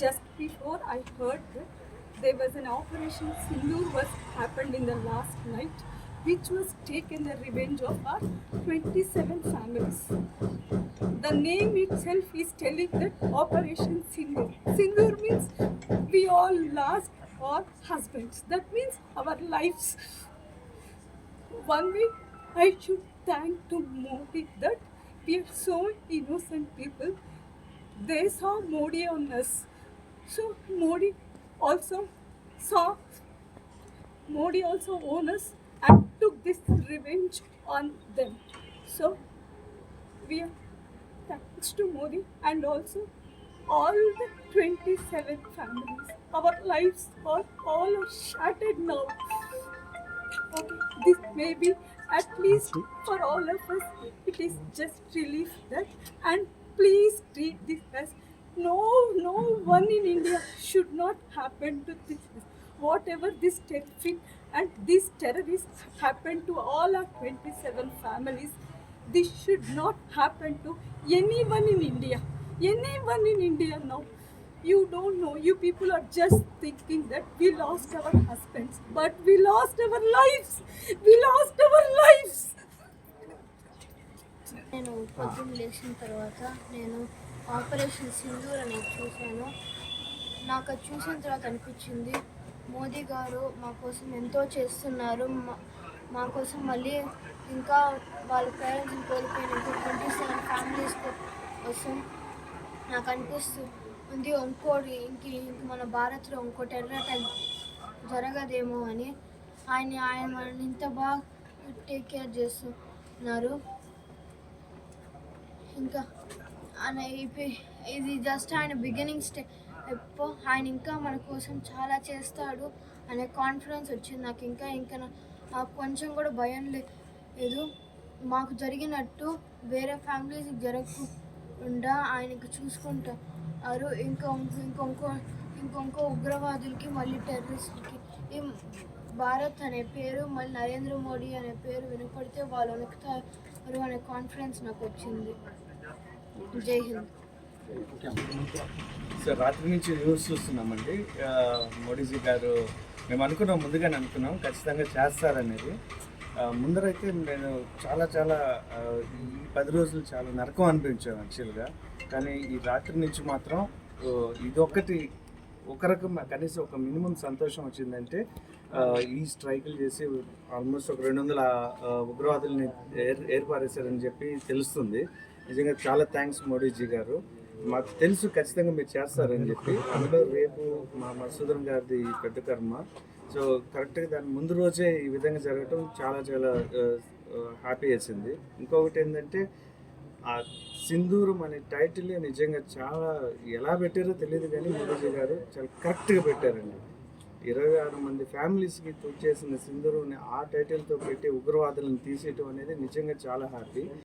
just before I heard that there was an operation Sindoor was happened in the last night, which was taken the revenge of our 27 families. The name itself is telling that Operation Sindoor. Sindoor means we all lost our husbands. That means our lives. One way I should thank to Modi that we are so innocent people. They saw Modi on us. So also saw Modi also owned us and took this revenge on them. So we are thanks to Modi and also all the 27 families. Our lives are all are shattered now. Okay, this may be at least for all of us. It is just relief that, and please treat this as no one in India should not happen to this. Whatever this terrific and this terrorists happened to all our 27 families, this should not happen to anyone in India. Anyone in India now. You don't know. You people are just thinking that we lost our husbands, but we lost our lives. We lost our lives. నేను పొద్దున్న లేచిన తర్వాత నేను operation Sindoor అనేది చూశాను. నాకు అది చూసిన తర్వాత అనిపించింది మోదీ గారు మా కోసం ఎంతో చేస్తున్నారు. మా కోసం మళ్ళీ ఇంకా వాళ్ళ పేరెంట్స్ని కోల్పోయిన ఇంకా 27 ఫ్యామిలీస్ కోసం నాకు అనిపిస్తుంది ఇంక మన భారత్లో ఇంకో టెర్రర్ అటాక్ జరగదేమో అని. ఆయన మనల్ని ఇంత బాగా టేక్ కేర్ చేస్తున్నారు. ఇంకా ఇది జస్ట్ ఆయన బిగినింగ్ స్టెప్. ఆయన ఇంకా మన కోసం చాలా చేస్తాడు అనే కాన్ఫిడెన్స్ వచ్చింది నాకు. ఇంకా నాకు కొంచెం కూడా భయం లేదు. మాకు జరిగినట్టు వేరే ఫ్యామిలీస్కి జరగకుండా ఆయనకి చూసుకుంటారు. ఇంకొంకో ఉగ్రవాదులకి మళ్ళీ టెర్రరిస్ట్కి ఈ భారత్ అనే పేరు మళ్ళీ నరేంద్ర మోడీ అనే పేరు వినపడితే వాళ్ళు వణుకుతారు అనే కాన్ఫిడెన్స్ నాకు వచ్చింది. జై హింద్. సార్, రాత్రి నుంచి న్యూస్ చూస్తున్నామండి. మోడీజీ గారు మేము ముందుగానే అనుకున్నాం ఖచ్చితంగా చేస్తారనేది. ముందరైతే నేను చాలా ఈ 10 రోజులు చాలా నరకం అనిపించాను యాక్చువల్గా. కానీ ఈ రాత్రి నుంచి మాత్రం ఇదొక్కటి ఒక రకం కనీసం ఒక మినిమం సంతోషం వచ్చిందంటే, ఈ స్ట్రైకులు చేసి ఆల్మోస్ట్ ఒక 200 ఉగ్రవాదుల్ని ఏర్పారేశారని చెప్పి తెలుస్తుంది. నిజంగా చాలా థ్యాంక్స్ మోడీజీ గారు. మాకు తెలుసు ఖచ్చితంగా మీరు చేస్తారని చెప్పి. అందులో రేపు మా మధుసూదన్ గారిది పెద్ద కర్మ. సో కరెక్ట్గా దాని ముందు రోజే ఈ విధంగా జరగటం చాలా హ్యాపీ వేసింది. ఇంకొకటి ఏంటంటే, ఆ సింధూరం అనే టైటిల్ నిజంగా చాలా ఎలా పెట్టారో తెలియదు, కానీ మోడీజీ గారు చాలా కరెక్ట్గా పెట్టారండి. 26 మంది ఫ్యామిలీస్కి చేసిన సింధూరం ఆ టైటిల్తో పెట్టి ఉగ్రవాదులను తీసేయటం అనేది నిజంగా చాలా హ్యాపీ.